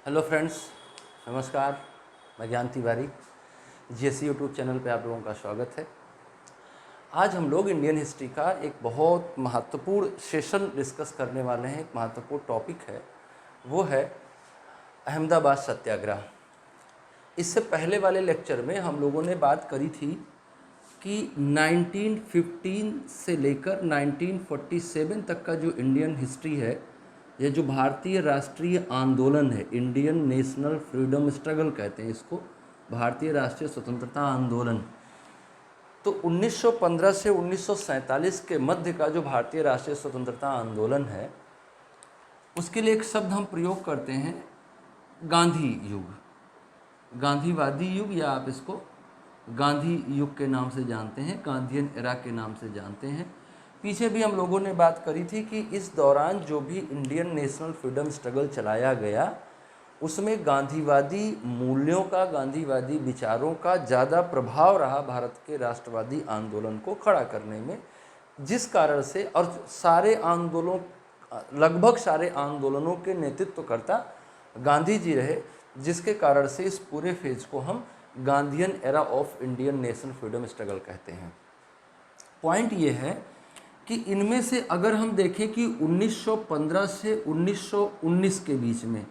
Hello friends, नमस्कार। मैं ज्ञान तिवारी, जीएससी यूट्यूब चैनल पे आप लोगों का स्वागत है। आज हम लोग इंडियन हिस्ट्री का एक बहुत महत्वपूर्ण सेशन डिस्कस करने वाले हैं। एक महत्वपूर्ण टॉपिक है, वो है अहमदाबाद सत्याग्रह। इससे पहले वाले लेक्चर में हम लोगों ने बात करी थी कि 1915 से लेकर 1947 तक का जो इंडियन हिस्ट्री है, ये जो भारतीय राष्ट्रीय आंदोलन है, इंडियन नेशनल फ्रीडम स्ट्रगल कहते हैं इसको, भारतीय राष्ट्रीय स्वतंत्रता आंदोलन। तो 1915 से 1947 के मध्य का जो भारतीय राष्ट्रीय स्वतंत्रता आंदोलन है, उसके लिए एक शब्द हम प्रयोग करते हैं, गांधी युग, गांधीवादी युग, या आप इसको गांधी युग के नाम से जानते हैं, गांधीयन एरा के नाम से जानते हैं। पीछे भी हम लोगों ने बात करी थी कि इस दौरान जो भी इंडियन नेशनल फ्रीडम स्ट्रगल चलाया गया, उसमें गांधीवादी मूल्यों का, गांधीवादी विचारों का ज़्यादा प्रभाव रहा भारत के राष्ट्रवादी आंदोलन को खड़ा करने में, जिस कारण से, और सारे आंदोलनों, लगभग सारे आंदोलनों के नेतृत्वकर्ता गांधी जी रहे, जिसके कारण से इस पूरे फेज को हम Gandhian era of Indian national freedom struggle कहते हैं। पॉइंट ये है कि इनमें से अगर हम देखें कि 1915 से 1919 के बीच में,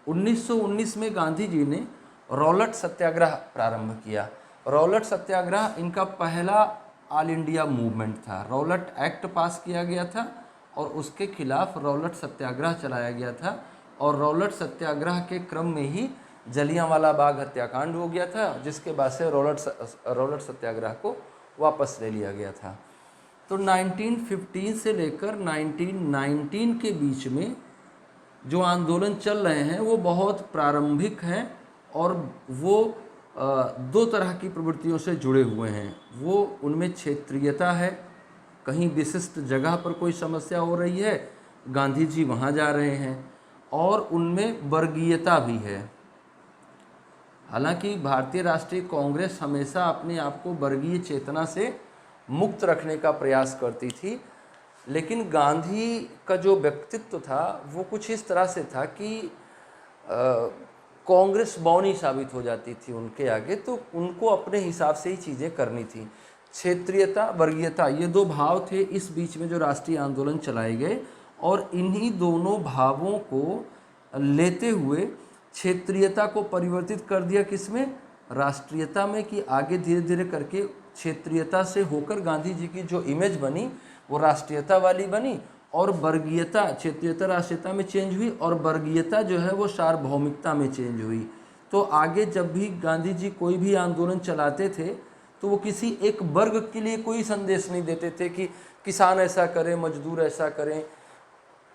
1919 में गांधी जी ने रॉलेट सत्याग्रह प्रारंभ किया। रॉलेट सत्याग्रह इनका पहला ऑल इंडिया मूवमेंट था। रॉलेट एक्ट पास किया गया था और उसके खिलाफ रॉलेट सत्याग्रह चलाया गया था, और रॉलेट सत्याग्रह के क्रम में ही जलियांवाला बाग हत्याकांड हो गया था, जिसके बाद से रॉलेट सत्याग्रह को वापस ले लिया गया था। तो 1915 से लेकर 1919 के बीच में जो आंदोलन चल रहे हैं वो बहुत प्रारंभिक हैं, और वो दो तरह की प्रवृत्तियों से जुड़े हुए हैं। वो उनमें क्षेत्रीयता है, कहीं विशिष्ट जगह पर कोई समस्या हो रही है, गांधी जी वहाँ जा रहे हैं, और उनमें वर्गीयता भी है। हालांकि भारतीय राष्ट्रीय कांग्रेस हमेशा अपने आप को वर्गीय चेतना से मुक्त रखने का प्रयास करती थी, लेकिन गांधी का जो व्यक्तित्व था वो कुछ इस तरह से था कि कांग्रेस बौनी साबित हो जाती थी उनके आगे, तो उनको अपने हिसाब से ही चीज़ें करनी थी। क्षेत्रीयता, वर्गीयता, ये दो भाव थे इस बीच में जो राष्ट्रीय आंदोलन चलाए गए, और इन्हीं दोनों भावों को लेते हुए क्षेत्रीयता को परिवर्तित कर दिया किसमें, राष्ट्रीयता में, कि आगे धीरे धीरे करके क्षेत्रीयता से होकर गांधी जी की जो इमेज बनी वो राष्ट्रीयता वाली बनी, और वर्गीयता, क्षेत्रीयता राष्ट्रीयता में चेंज हुई, और वर्गीयता जो है वो सार्वभौमिकता में चेंज हुई। तो आगे जब भी गांधी जी कोई भी आंदोलन चलाते थे तो वो किसी एक वर्ग के लिए कोई संदेश नहीं देते थे कि किसान ऐसा करें, मजदूर ऐसा करें,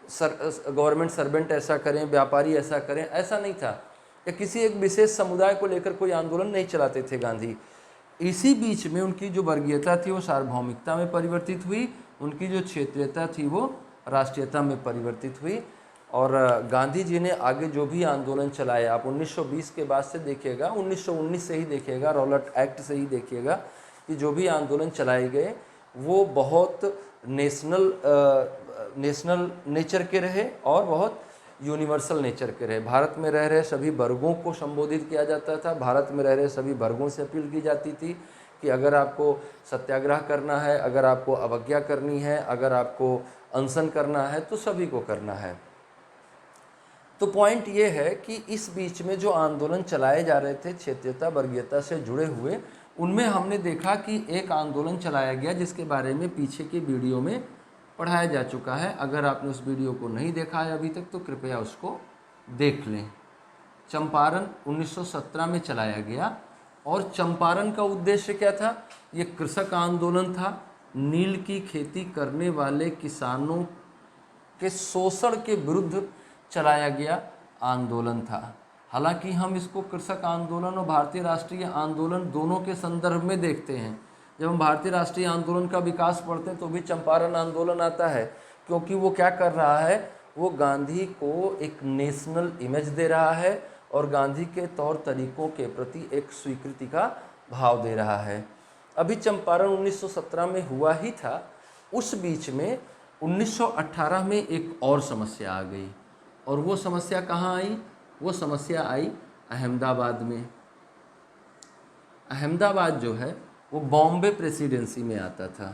गवर्नमेंट सर्वेंट ऐसा करें, व्यापारी ऐसा करें, ऐसा नहीं था। या किसी एक विशेष समुदाय को लेकर कोई आंदोलन नहीं चलाते थे गांधी। इसी बीच में उनकी जो वर्गीयता थी वो सार्वभौमिकता में परिवर्तित हुई, उनकी जो क्षेत्रीयता थी वो राष्ट्रीयता में परिवर्तित हुई। और गांधी जी ने आगे जो भी आंदोलन चलाया, आप 1920 के बाद से देखिएगा, 1919 से ही देखिएगा, रॉलेट एक्ट से ही देखिएगा, कि जो भी आंदोलन चलाए गए वो बहुत नेशनल नेचर के रहे और बहुत यूनिवर्सल नेचर के रहे। भारत में रह रहे सभी वर्गों को संबोधित किया जाता था, भारत में रह रहे सभी वर्गों से अपील की जाती थी कि अगर आपको सत्याग्रह करना है, अगर आपको अवज्ञा करनी है, अगर आपको अनशन करना है, तो सभी को करना है। तो पॉइंट ये है कि इस बीच में जो आंदोलन चलाए जा रहे थे क्षेत्रीयता वर्गीयता से जुड़े हुए, उनमें हमने देखा कि एक आंदोलन चलाया गया जिसके बारे में पीछे के वीडियो में पढ़ाया जा चुका है। अगर आपने उस वीडियो को नहीं देखा है अभी तक तो कृपया उसको देख लें। चंपारण 1917 में चलाया गया, और चंपारण का उद्देश्य क्या था, ये कृषक आंदोलन था। नील की खेती करने वाले किसानों के शोषण के विरुद्ध चलाया गया आंदोलन था। हालांकि हम इसको कृषक आंदोलन और भारतीय राष्ट्रीय आंदोलन दोनों के संदर्भ में देखते हैं। जब हम भारतीय राष्ट्रीय आंदोलन का विकास पढ़ते हैं तो भी चंपारण आंदोलन आता है, क्योंकि वो क्या कर रहा है, वो गांधी को एक नेशनल इमेज दे रहा है और गांधी के तौर तरीकों के प्रति एक स्वीकृति का भाव दे रहा है। अभी चंपारण 1917 में हुआ ही था, उस बीच में 1918 में एक और समस्या आ गई, और वो समस्या कहाँ आई, वो समस्या आई अहमदाबाद में। अहमदाबाद जो है वो बॉम्बे प्रेसिडेंसी में आता था।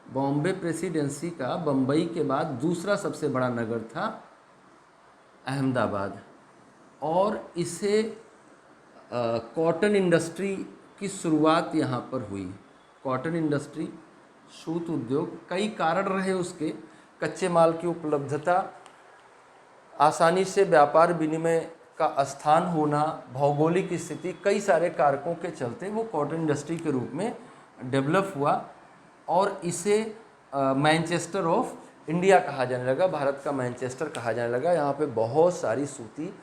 बॉम्बे प्रेसिडेंसी का बम्बई के बाद दूसरा सबसे बड़ा नगर था अहमदाबाद, और इसे कॉटन इंडस्ट्री की शुरुआत यहाँ पर हुई। कॉटन इंडस्ट्री, सूत उद्योग, कई कारण रहे उसके, कच्चे माल की उपलब्धता, आसानी से व्यापार विनिमय का स्थान होना, भौगोलिक स्थिति, कई सारे कारकों के चलते वो कॉटन इंडस्ट्री के रूप में डेवलप हुआ और इसे मैनचेस्टर ऑफ इंडिया कहा जाने लगा, भारत का मैनचेस्टर कहा जाने लगा। यहाँ पे बहुत सारी सूती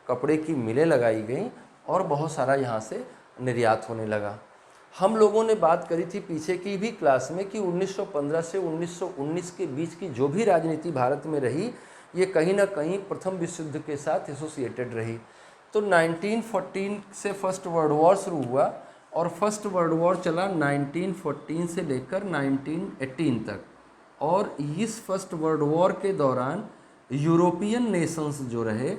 कपड़े की मिलें लगाई गईं और बहुत सारा यहाँ से निर्यात होने लगा। हम लोगों ने बात करी थी पीछे की भी क्लास में कि 1915 से 1919 के बीच की जो भी राजनीति भारत में रही, ये कहीं ना कहीं प्रथम विश्व युद्ध के साथ एसोसिएटेड रही। तो 1914 से फर्स्ट वर्ल्ड वॉर शुरू हुआ और फर्स्ट वर्ल्ड वॉर चला 1914 से लेकर 1918 तक, और इस फर्स्ट वर्ल्ड वॉर के दौरान यूरोपियन नेशंस जो रहे,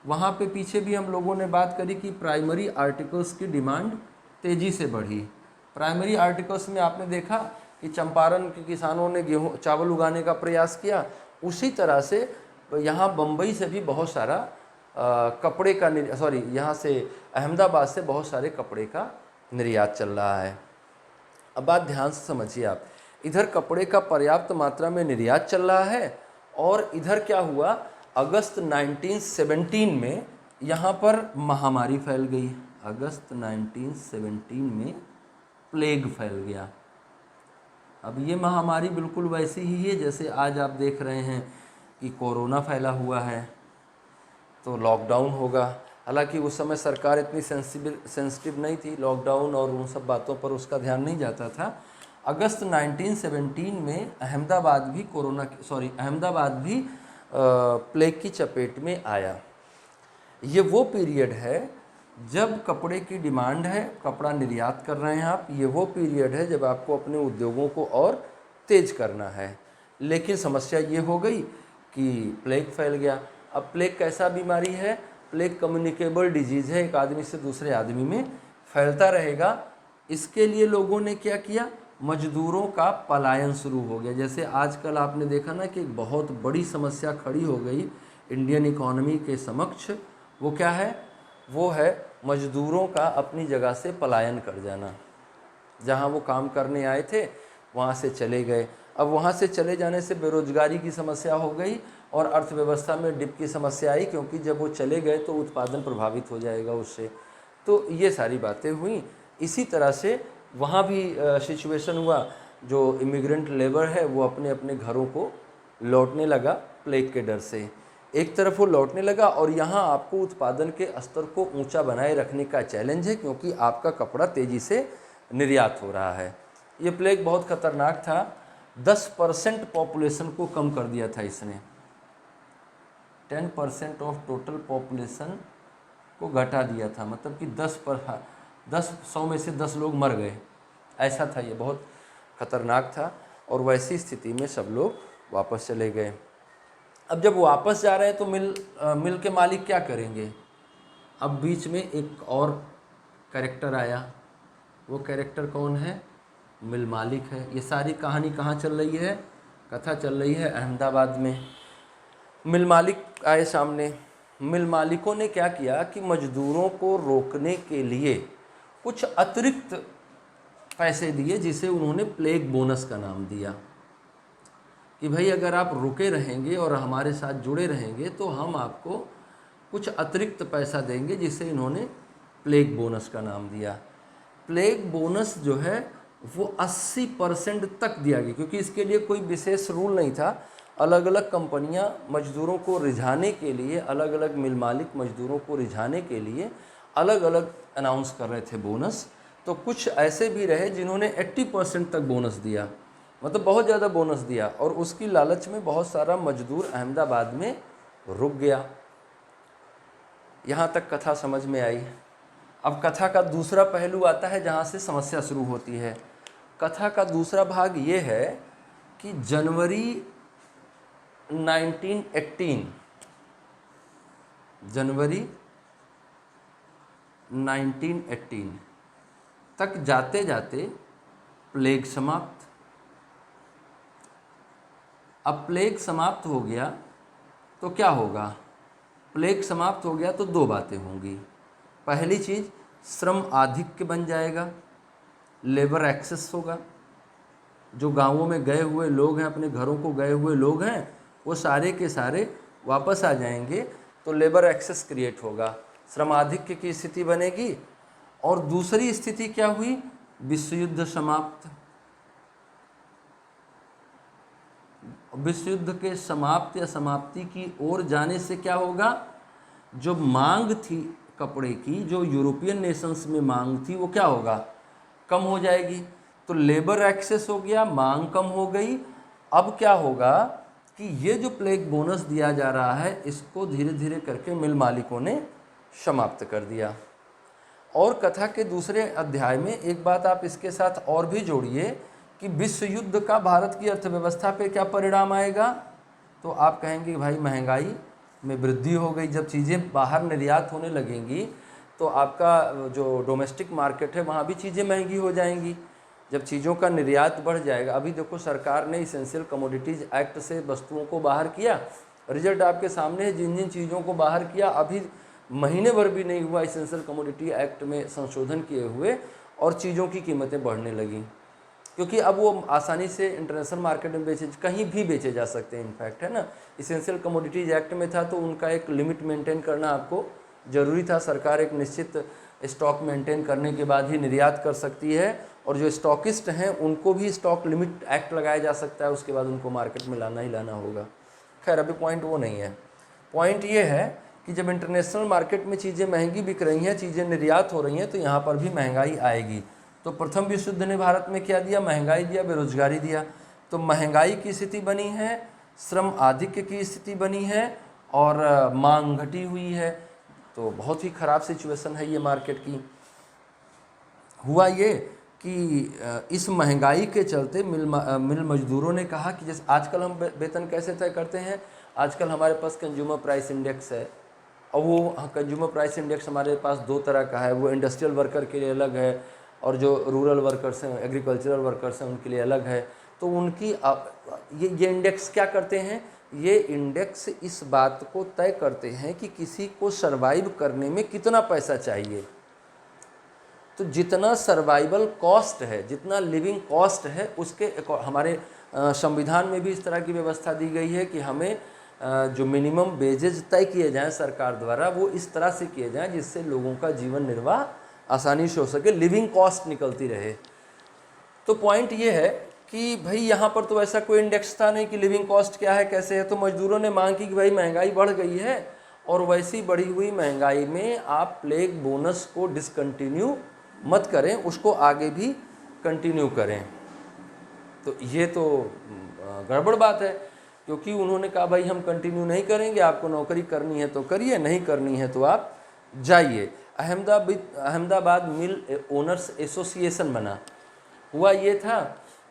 वहाँ पे पीछे भी हम लोगों ने बात करी कि प्राइमरी आर्टिकल्स की डिमांड तेज़ी से बढ़ी। प्राइमरी आर्टिकल्स में आपने देखा कि चंपारण के किसानों ने गेहूँ चावल उगाने का प्रयास किया, उसी तरह से यहाँ बम्बई से भी बहुत सारा कपड़े का यहाँ से अहमदाबाद से बहुत सारे कपड़े का निर्यात चल रहा है। अब बात ध्यान से समझिए आप, इधर कपड़े का पर्याप्त मात्रा में निर्यात चल रहा है और इधर क्या हुआ, अगस्त 1917 में यहाँ पर महामारी फैल गई। अगस्त 1917 में प्लेग फैल गया। अब ये महामारी बिल्कुल वैसी ही है जैसे आज आप देख रहे हैं कि कोरोना फैला हुआ है तो लॉकडाउन होगा। हालांकि उस समय सरकार इतनी सेंसिटिव नहीं थी, लॉकडाउन और उन सब बातों पर उसका ध्यान नहीं जाता था। अगस्त 1917 में अहमदाबाद भी प्लेग की चपेट में आया। ये वो पीरियड है जब कपड़े की डिमांड है, कपड़ा निर्यात कर रहे हैं आप, ये वो पीरियड है जब आपको अपने उद्योगों को और तेज करना है। लेकिन समस्या ये हो गई कि प्लेग फैल गया। अब प्लेग कैसा बीमारी है, प्लेग कम्युनिकेबल डिजीज़ है, एक आदमी से दूसरे आदमी में फैलता रहेगा। इसके लिए लोगों ने क्या किया, मजदूरों का पलायन शुरू हो गया। जैसे आजकल आपने देखा ना कि एक बहुत बड़ी समस्या खड़ी हो गई इंडियन इकोनॉमी के समक्ष, वो क्या है, वो है मजदूरों का अपनी जगह से पलायन कर जाना। जहाँ वो काम करने आए थे वहाँ से चले गए। अब वहाँ से चले जाने से बेरोजगारी की समस्या हो गई और अर्थव्यवस्था में डिप की समस्या आई, क्योंकि जब वो चले गए तो उत्पादन प्रभावित हो जाएगा उससे। तो ये सारी बातें हुई। इसी तरह से वहाँ भी सिचुएशन हुआ, जो इमिग्रेंट लेबर है वो अपने अपने घरों को लौटने लगा प्लेग के डर से। एक तरफ वो लौटने लगा और यहाँ आपको उत्पादन के स्तर को ऊंचा बनाए रखने का चैलेंज है, क्योंकि आपका कपड़ा तेज़ी से निर्यात हो रहा है। ये प्लेग बहुत ख़तरनाक था। 10% पॉपुलेशन को कम कर दिया था इसने, 10% ऑफ टोटल पॉपुलेशन को घटा दिया था। मतलब कि 100 में से 10 लोग मर गए, ऐसा था। ये बहुत ख़तरनाक था और वैसी स्थिति में सब लोग वापस चले गए। अब जब वापस जा रहे हैं तो मिल के मालिक क्या करेंगे। अब बीच में एक और कैरेक्टर आया, वो कैरेक्टर कौन है, मिल मालिक है। ये सारी कहानी कहाँ चल रही है, कथा चल रही है अहमदाबाद में। मिल मालिक आए सामने। मिल मालिकों ने क्या किया कि मजदूरों को रोकने के लिए कुछ अतिरिक्त पैसे दिए, जिसे उन्होंने प्लेग बोनस का नाम दिया कि भाई अगर आप रुके रहेंगे और हमारे साथ जुड़े रहेंगे तो हम आपको कुछ अतिरिक्त पैसा देंगे, जिसे इन्होंने प्लेग बोनस का नाम दिया। प्लेग बोनस जो है वो 80% तक दिया गया, क्योंकि इसके लिए कोई विशेष रूल नहीं था। अलग अलग कंपनियां मजदूरों को रिझाने के लिए, अलग अलग मिल मालिक मजदूरों को रिझाने के लिए अलग अलग अनाउंस कर रहे थे बोनस। तो कुछ ऐसे भी रहे जिन्होंने 80% तक बोनस दिया, मतलब बहुत ज़्यादा बोनस दिया, और उसकी लालच में बहुत सारा मजदूर अहमदाबाद में रुक गया। यहाँ तक कथा समझ में आई। अब कथा का दूसरा पहलू आता है जहाँ से समस्या शुरू होती है। कथा का दूसरा भाग ये है कि जनवरी जनवरी 1918 तक जाते जाते प्लेग समाप्त। अब प्लेग समाप्त हो गया तो क्या होगा? प्लेग समाप्त हो गया तो दो बातें होंगी। पहली चीज़, श्रम आधिक्य बन जाएगा, लेबर एक्सेस होगा। जो गांवों में गए हुए लोग हैं, अपने घरों को गए हुए लोग हैं, वो सारे के सारे वापस आ जाएंगे, तो लेबर एक्सेस क्रिएट होगा, श्रम आधिक्य की स्थिति बनेगी। और दूसरी स्थिति क्या हुई? विश्व युद्ध समाप्त। विश्व युद्ध के समाप्त या समाप्ति की ओर जाने से क्या होगा? जो मांग थी कपड़े की, जो यूरोपियन नेशंस में मांग थी, वो क्या होगा? कम हो जाएगी। तो लेबर एक्सेस हो गया, मांग कम हो गई। अब क्या होगा कि ये जो प्लेग बोनस दिया जा रहा है, इसको धीरे धीरे करके मिल मालिकों ने समाप्त कर दिया। और कथा के दूसरे अध्याय में एक बात आप इसके साथ और भी जोड़िए कि विश्व युद्ध का भारत की अर्थव्यवस्था पे क्या परिणाम आएगा। तो आप कहेंगे भाई महंगाई में वृद्धि हो गई। जब चीज़ें बाहर निर्यात होने लगेंगी तो आपका जो डोमेस्टिक मार्केट है वहाँ भी चीज़ें महंगी हो जाएंगी। जब चीज़ों का निर्यात बढ़ जाएगा, अभी देखो सरकार ने इसेंशियल कमोडिटीज़ एक्ट से वस्तुओं को बाहर किया, रिजल्ट आपके सामने है। जिन जिन चीज़ों को बाहर किया, अभी महीने भर भी नहीं हुआ इसेंशियल कमोडिटी एक्ट में संशोधन किए हुए, और चीज़ों की कीमतें बढ़ने लगीं, क्योंकि अब वो आसानी से इंटरनेशनल मार्केट में कहीं भी बेचे जा सकते हैं। इनफैक्ट है ना, इसेंशियल कमोडिटीज एक्ट में था तो उनका एक लिमिट मेंटेन करना आपको ज़रूरी था। सरकार एक निश्चित स्टॉक मेंटेन करने के बाद ही निर्यात कर सकती है, और जो स्टॉकिस्ट हैं उनको भी स्टॉक लिमिट एक्ट लगाया जा सकता है, उसके बाद उनको मार्केट में लाना ही लाना होगा। खैर अभी पॉइंट वो नहीं है। पॉइंट ये है कि जब इंटरनेशनल मार्केट में चीज़ें महंगी बिक रही हैं, चीज़ें निर्यात हो रही हैं, तो यहाँ पर भी महंगाई आएगी। तो प्रथम विश्व युद्ध ने भारत में क्या दिया? महंगाई दिया, बेरोजगारी दिया। तो महंगाई की स्थिति बनी है, श्रम आधिक्य की स्थिति बनी है, और मांग घटी हुई है। तो बहुत ही ख़राब सिचुएशन है ये मार्केट की। हुआ ये कि इस महंगाई के चलते मिल मजदूरों ने कहा कि जैसे आजकल हम वेतन कैसे तय करते हैं, आजकल हमारे पास कंज्यूमर प्राइस इंडेक्स है, और वो कंज्यूमर प्राइस इंडेक्स हमारे पास दो तरह का है। वो इंडस्ट्रियल वर्कर के लिए अलग है, और जो रूरल वर्कर्स हैं, एग्रीकल्चरल वर्कर्स हैं, उनके लिए अलग है। तो उनकी ये इंडेक्स क्या करते हैं? ये इंडेक्स इस बात को तय करते हैं कि किसी को सर्वाइव करने में कितना पैसा चाहिए। तो जितना सर्वाइवल कॉस्ट है, जितना लिविंग कॉस्ट है, उसके हमारे संविधान में भी इस तरह की व्यवस्था दी गई है कि हमें जो मिनिमम वेजेज तय किए जाएं सरकार द्वारा, वो इस तरह से किए जाएं जिससे लोगों का जीवन निर्वाह आसानी से हो सके, लिविंग कॉस्ट निकलती रहे। तो पॉइंट ये है कि भाई यहाँ पर तो ऐसा कोई इंडेक्स था नहीं कि लिविंग कॉस्ट क्या है, कैसे है। तो मजदूरों ने मांग की कि भाई महंगाई बढ़ गई है, और वैसी बढ़ी हुई महंगाई में आप प्लेग बोनस को डिसकंटिन्यू मत करें, उसको आगे भी कंटिन्यू करें। तो ये तो गड़बड़ बात है, क्योंकि उन्होंने कहा भाई हम कंटिन्यू नहीं करेंगे, आपको नौकरी करनी है तो करिए, नहीं करनी है तो आप जाइए। अहमदाबाद मिल ओनर्स एसोसिएशन बना। हुआ ये था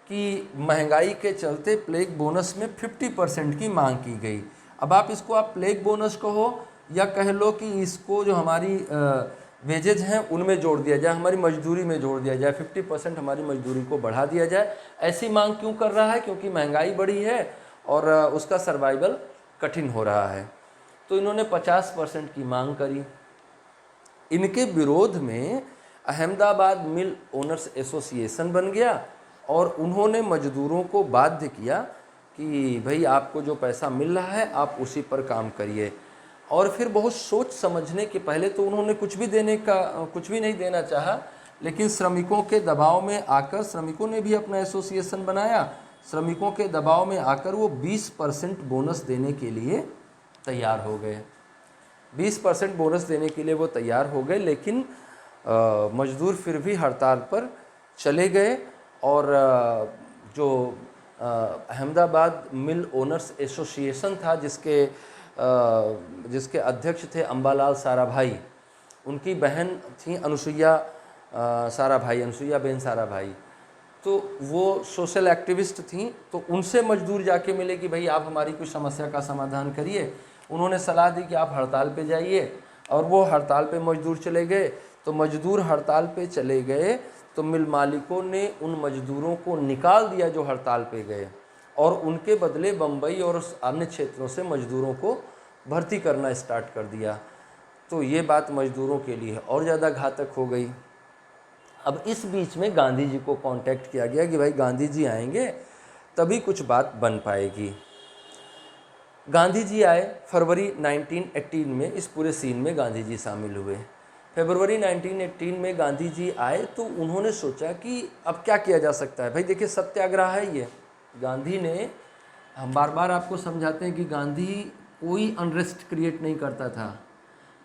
कि महंगाई के चलते प्लेग बोनस में 50% की मांग की गई। अब आप प्लेग बोनस कहो या कह लो कि इसको जो हमारी वेजेज हैं उनमें जोड़ दिया जाए, हमारी मजदूरी में जोड़ दिया जाए, 50% हमारी मजदूरी को बढ़ा दिया जाए। ऐसी मांग क्यों कर रहा है? क्योंकि महंगाई बढ़ी है और उसका सर्वाइवल कठिन हो रहा है। तो इन्होंने 50% की मांग करी। इनके विरोध में अहमदाबाद मिल ओनर्स एसोसिएशन बन गया, और उन्होंने मजदूरों को बाध्य किया कि भाई आपको जो पैसा मिल रहा है आप उसी पर काम करिए। और फिर बहुत सोच समझने के पहले तो उन्होंने कुछ भी नहीं देना चाहा, लेकिन श्रमिकों के दबाव में आकर श्रमिकों ने भी अपना एसोसिएशन बनाया। श्रमिकों के दबाव में आकर वो 20% बोनस देने के लिए तैयार हो गए। 20% बोनस देने के लिए वो तैयार हो गए, लेकिन मजदूर फिर भी हड़ताल पर चले गए। और जो अहमदाबाद मिल ओनर्स एसोसिएशन था, जिसके अध्यक्ष थे अंबालाल साराभाई, उनकी बहन थी अनुसुईया बेन साराभाई। तो वो सोशल एक्टिविस्ट थी, तो उनसे मजदूर जाके मिले कि भाई आप हमारी कुछ समस्या का समाधान करिए। उन्होंने सलाह दी कि आप हड़ताल पे जाइए, और वो हड़ताल पे मजदूर चले गए। तो मजदूर हड़ताल पे चले गए तो मिल मालिकों ने उन मजदूरों को निकाल दिया जो हड़ताल पे गए, और उनके बदले बम्बई और अन्य क्षेत्रों से मजदूरों को भर्ती करना स्टार्ट कर दिया। तो ये बात मजदूरों के लिए और ज़्यादा घातक हो गई। अब इस बीच में गांधी जी को कांटेक्ट किया गया कि भाई गांधी जी आएंगे तभी कुछ बात बन पाएगी। गांधी जी आए फरवरी 1918 में, इस पूरे सीन में गांधी जी शामिल हुए। फरवरी 1918 में गांधी जी आए तो उन्होंने सोचा कि अब क्या किया जा सकता है। भाई देखिए, सत्याग्रह है ये। गांधी ने, हम बार बार आपको समझाते हैं कि गांधी कोई अनरेस्ट क्रिएट नहीं करता था।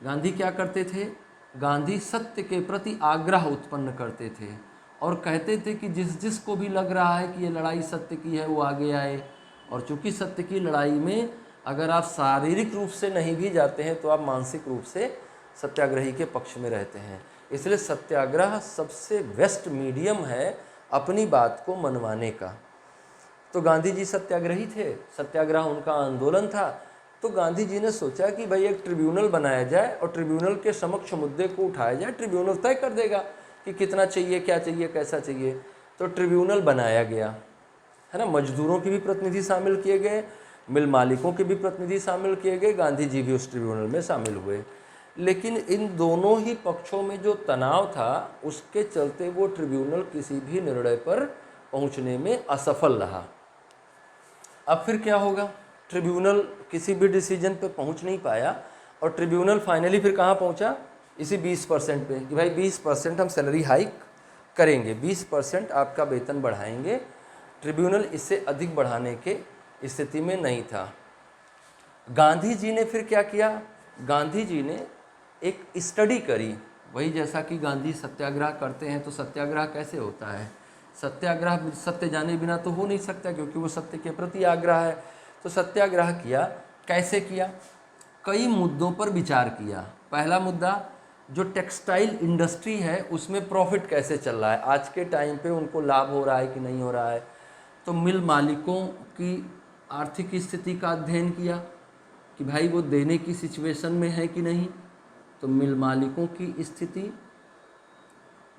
गांधी क्या करते थे? गांधी सत्य के प्रति आग्रह उत्पन्न करते थे और कहते थे कि जिस जिस को भी लग रहा है कि ये लड़ाई सत्य की है वो आगे आए। और चूंकि सत्य की लड़ाई में अगर आप शारीरिक रूप से नहीं भी जाते हैं तो आप मानसिक रूप से सत्याग्रही के पक्ष में रहते हैं। इसलिए सत्याग्रह सबसे बेस्ट मीडियम है अपनी बात को मनवाने का। तो गांधी जी सत्याग्रही थे, सत्याग्रह उनका आंदोलन था। तो गांधी जी ने सोचा कि भाई एक ट्रिब्यूनल बनाया जाए और ट्रिब्यूनल के समक्ष मुद्दे को उठाया जाए। ट्रिब्यूनल तय कर देगा कि कितना चाहिए, क्या चाहिए, कैसा चाहिए। तो ट्रिब्यूनल बनाया गया, है ना। मजदूरों के भी प्रतिनिधि शामिल किए गए, मिल मालिकों के भी प्रतिनिधि शामिल किए गए, गांधी जी भी उस ट्रिब्यूनल में शामिल हुए। लेकिन इन दोनों ही पक्षों में जो तनाव था उसके चलते वो ट्रिब्यूनल किसी भी निर्णय पर पहुंचने में असफल रहा। अब फिर क्या होगा? ट्रिब्यूनल किसी भी डिसीजन पे पहुंच नहीं पाया और ट्रिब्यूनल फाइनली फिर कहाँ पहुंचा? इसी 20% पे कि भाई 20% हम सैलरी हाइक करेंगे, 20% आपका वेतन बढ़ाएंगे। ट्रिब्यूनल इससे अधिक बढ़ाने के स्थिति में नहीं था। गांधी जी ने फिर क्या किया? गांधी जी ने एक स्टडी करी। वही जैसा कि गांधी सत्याग्रह करते हैं, तो सत्याग्रह कैसे होता है? सत्याग्रह सत्य जाने बिना तो हो नहीं सकता, क्योंकि वो सत्य के प्रति आग्रह है। तो सत्याग्रह किया। कैसे किया? कई मुद्दों पर विचार किया। पहला मुद्दा, जो टेक्सटाइल इंडस्ट्री है उसमें प्रॉफिट कैसे चल रहा है, आज के टाइम पे उनको लाभ हो रहा है कि नहीं हो रहा है। तो मिल मालिकों की आर्थिक स्थिति का अध्ययन किया कि भाई वो देने की सिचुएशन में है कि नहीं, तो मिल मालिकों की स्थिति।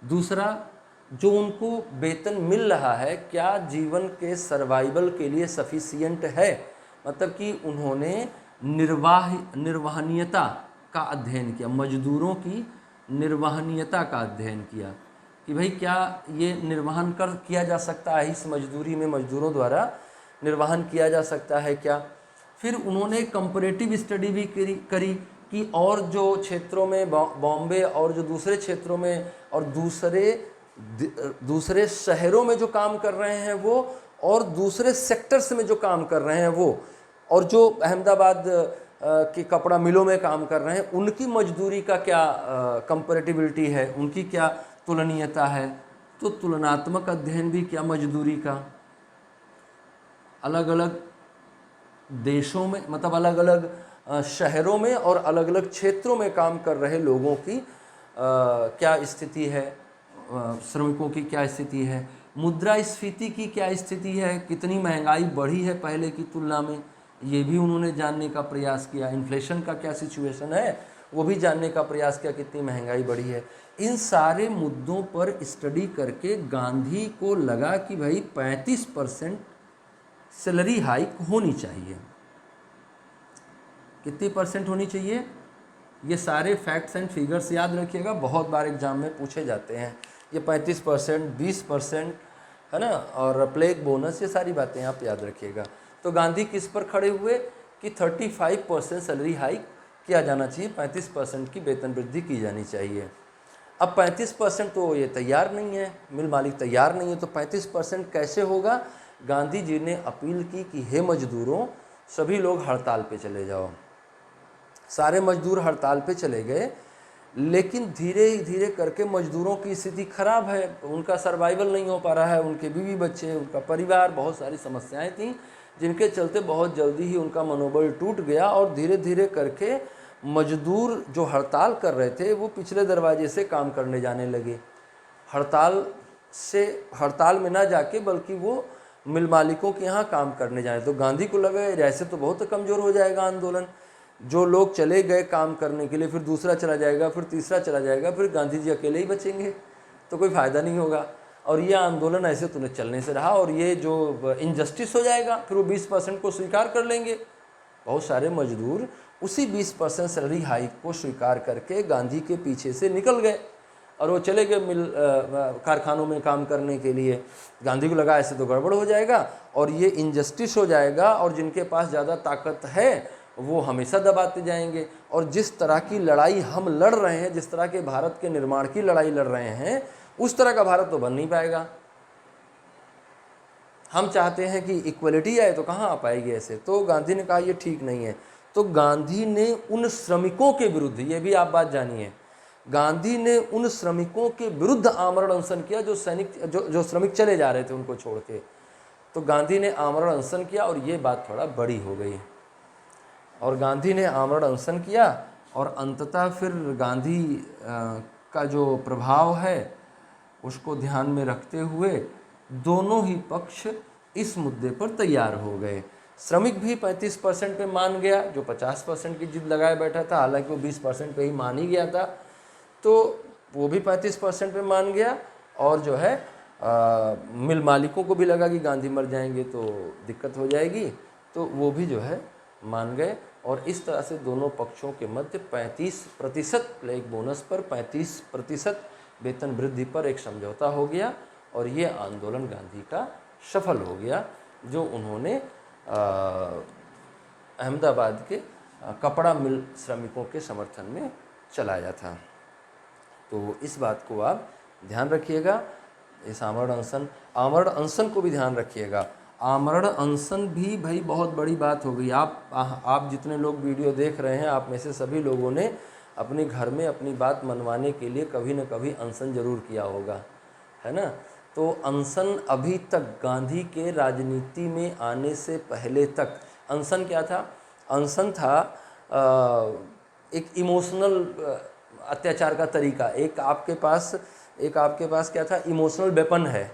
दूसरा, जो उनको वेतन मिल रहा है क्या जीवन के सर्वाइवल के लिए सफिशिएंट है, मतलब कि उन्होंने निर्वहनीयता का अध्ययन किया, मजदूरों की निर्वहनीयता का अध्ययन किया कि भाई क्या ये निर्वहन किया जा सकता है, इस मजदूरी में मजदूरों द्वारा निर्वहन किया जा सकता है क्या। फिर उन्होंने कंपैरेटिव स्टडी भी करी कि और जो क्षेत्रों में, बॉम्बे और जो दूसरे क्षेत्रों में और दूसरे शहरों में जो काम कर रहे हैं वो, और दूसरे सेक्टर्स में जो काम कर रहे हैं वो, और जो अहमदाबाद के कपड़ा मिलों में काम कर रहे हैं उनकी मजदूरी का क्या कंपैरेटिबिलिटी है, उनकी क्या तुलनीयता है। तो तुलनात्मक अध्ययन भी किया मजदूरी का। अलग अलग देशों में, मतलब अलग अलग शहरों में और अलग अलग क्षेत्रों में काम कर रहे लोगों की क्या स्थिति है, श्रमिकों की क्या स्थिति है, मुद्रास्फीति की क्या स्थिति है, कितनी महंगाई बढ़ी है पहले की तुलना में, ये भी उन्होंने जानने का प्रयास किया। इन्फ्लेशन का क्या सिचुएशन है वो भी जानने का प्रयास किया, कितनी महंगाई बढ़ी है। इन सारे मुद्दों पर स्टडी करके गांधी को लगा कि भाई 35% सैलरी हाइक होनी चाहिए। कितनी परसेंट होनी चाहिए? ये सारे फैक्ट्स एंड फिगर्स याद रखिएगा, बहुत बार एग्जाम में पूछे जाते हैं। ये 35%, 20% है ना, और प्लेग बोनस, ये सारी बातें आप याद रखिएगा। तो गांधी किस पर खड़े हुए कि 35% सैलरी हाइक किया जाना चाहिए, 35% की वेतन वृद्धि की जानी चाहिए। अब 35% तो ये तैयार नहीं है, मिल मालिक तैयार नहीं है, तो 35% कैसे होगा? गांधी जी ने अपील की कि हे मजदूरों, सभी लोग हड़ताल पे चले जाओ। सारे मजदूर हड़ताल पे चले गए, लेकिन धीरे धीरे करके मजदूरों की स्थिति खराब है, उनका सर्वाइवल नहीं हो पा रहा है, उनके बीवी बच्चे, उनका परिवार, बहुत सारी समस्याएं थीं जिनके चलते बहुत जल्दी ही उनका मनोबल टूट गया और धीरे धीरे करके मजदूर जो हड़ताल कर रहे थे वो पिछले दरवाजे से काम करने जाने लगे। हड़ताल में ना जाके बल्कि वो मिल मालिकों के यहाँ काम करने जाए। तो गांधी को लगा ऐसे तो बहुत कमज़ोर हो जाएगा आंदोलन, जो लोग चले गए काम करने के लिए, फिर दूसरा चला जाएगा, फिर तीसरा चला जाएगा, फिर गांधी जी अकेले ही बचेंगे, तो कोई फ़ायदा नहीं होगा। और ये आंदोलन ऐसे तो चलने से रहा, और ये जो इनजस्टिस हो जाएगा, फिर वो 20% को स्वीकार कर लेंगे। बहुत सारे मजदूर उसी 20% सैलरी हाइक को स्वीकार करके गांधी के पीछे से निकल गए, और वो चले गए मिल कारखानों में काम करने के लिए। गांधी को लगा ऐसे तो गड़बड़ हो जाएगा और ये इनजस्टिस हो जाएगा, और जिनके पास ज़्यादा ताकत है वो हमेशा दबाते जाएंगे। और जिस तरह की लड़ाई हम लड़ रहे हैं, जिस तरह के भारत के निर्माण की लड़ाई लड़ रहे हैं, उस तरह का भारत तो बन नहीं पाएगा। हम चाहते हैं कि इक्वलिटी आए, तो कहाँ आ पाएगी ऐसे। तो गांधी ने कहा ये ठीक नहीं है। तो गांधी ने उन श्रमिकों के विरुद्ध, ये भी आप बात जानिए, गांधी ने उन श्रमिकों के विरुद्ध आमरण अनशन किया जो श्रमिक चले जा रहे थे उनको छोड़ के। तो गांधी ने आमरण अनशन किया, और ये बात थोड़ा बड़ी हो गई। और गांधी ने आमरण अनशन किया, और अंततः फिर गांधी का जो प्रभाव है उसको ध्यान में रखते हुए दोनों ही पक्ष इस मुद्दे पर तैयार हो गए। श्रमिक भी 35% पे मान गया, जो 50% की जिद लगाए बैठा था, हालांकि वो 20% पे ही मान ही गया था, तो वो भी 35% पे मान गया। और जो है मिल मालिकों को भी लगा कि गांधी मर जाएंगे तो दिक्कत हो जाएगी, तो वो भी जो है मान गए। और इस तरह से दोनों पक्षों के मध्य 35% प्लेग बोनस पर 35% वेतन वृद्धि पर एक समझौता हो गया, और ये आंदोलन गांधी का सफल हो गया, जो उन्होंने अहमदाबाद के कपड़ा मिल श्रमिकों के समर्थन में चलाया था। तो इस बात को आप ध्यान रखिएगा। इस आमरण अनशन को भी ध्यान रखिएगा। आमरण अनशन भी भाई बहुत बड़ी बात हो गई। आप जितने लोग वीडियो देख रहे हैं, आप में से सभी लोगों ने अपने घर में अपनी बात मनवाने के लिए कभी न कभी अनशन जरूर किया होगा, है ना। तो अनशन अभी तक गांधी के राजनीति में आने से पहले तक अनशन क्या था? अनशन था एक इमोशनल अत्याचार का तरीका। एक आपके पास क्या था? इमोशनल वेपन है।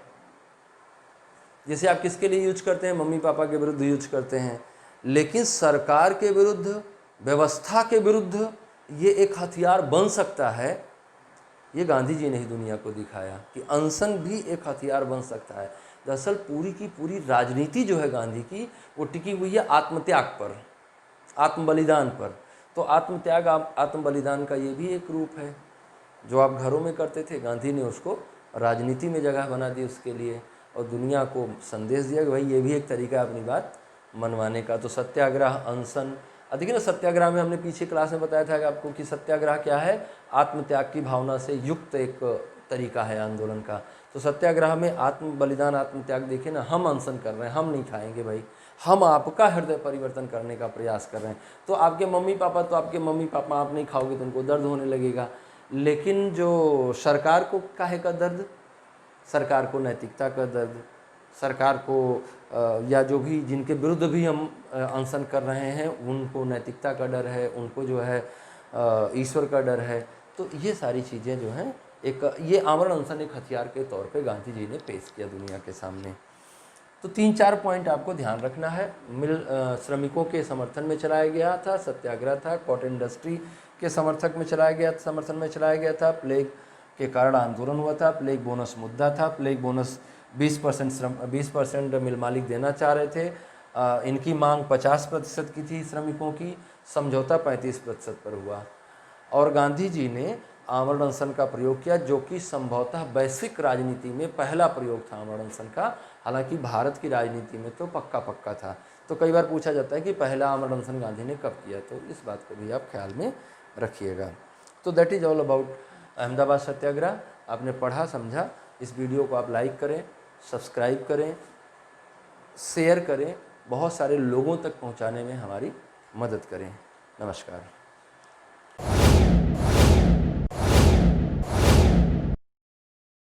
जैसे आप किसके लिए यूज करते हैं? मम्मी पापा के विरुद्ध यूज करते हैं। लेकिन सरकार के विरुद्ध, व्यवस्था के विरुद्ध ये एक हथियार बन सकता है। ये गांधी जी ने ही दुनिया को दिखाया कि अनशन भी एक हथियार बन सकता है। दरअसल पूरी की पूरी राजनीति जो है गांधी की, वो टिकी हुई है आत्मत्याग पर, आत्म बलिदान पर। तो आत्मत्याग, आत्म बलिदान का ये भी एक रूप है। जो आप घरों में करते थे, गांधी ने उसको राजनीति में जगह बना दी उसके लिए, और दुनिया को संदेश दिया कि भाई ये भी एक तरीका है अपनी बात मनवाने का। तो सत्याग्रह, अनशन, देखिए ना, सत्याग्रह में हमने पीछे क्लास में बताया था कि आपको कि सत्याग्रह क्या है? आत्मत्याग की भावना से युक्त एक तरीका है आंदोलन का। तो सत्याग्रह में आत्म बलिदान, आत्मत्याग। देखिए ना, हम अनशन कर रहे हैं, हम नहीं खाएंगे भाई, हम आपका हृदय परिवर्तन करने का प्रयास कर रहे हैं। तो आपके मम्मी पापा आप नहीं खाओगे तो उनको दर्द होने लगेगा। लेकिन जो सरकार को काहे का दर्द? सरकार को नैतिकता का दर्द, सरकार को या जो भी जिनके विरुद्ध भी हम अनशन कर रहे हैं उनको नैतिकता का डर है, उनको जो है ईश्वर का डर है। तो ये सारी चीज़ें जो हैं, ये आमरण अनशन एक हथियार के तौर पे गांधी जी ने पेश किया दुनिया के सामने। तो 3-4 पॉइंट आपको ध्यान रखना है। मिल श्रमिकों के समर्थन में चलाया गया था, सत्याग्रह था, कॉटन इंडस्ट्री के समर्थन में चलाया गया था, प्लेग के कारण आंदोलन हुआ था, प्लेग बोनस मुद्दा था। प्लेग बोनस 20% मिल मालिक देना चाह रहे थे। इनकी मांग 50% की थी श्रमिकों की, समझौता 35% पर हुआ। और गांधी जी ने आमरण अनशन का प्रयोग किया, जो कि संभवतः वैश्विक राजनीति में पहला प्रयोग था आमरण अनशन का। हालांकि भारत की राजनीति में तो पक्का था। तो कई बार पूछा जाता है कि पहला आमरण अनशन गांधी ने कब किया, तो इस बात को भी आप ख्याल में रखिएगा। तो that is all about Ahmedabad Satyagraha. आपने पढ़ा, समझा। इस वीडियो को आप लाइक करें, सब्सक्राइब करें, शेयर करें, बहुत सारे लोगों तक पहुंचाने में हमारी मदद करें। नमस्कार।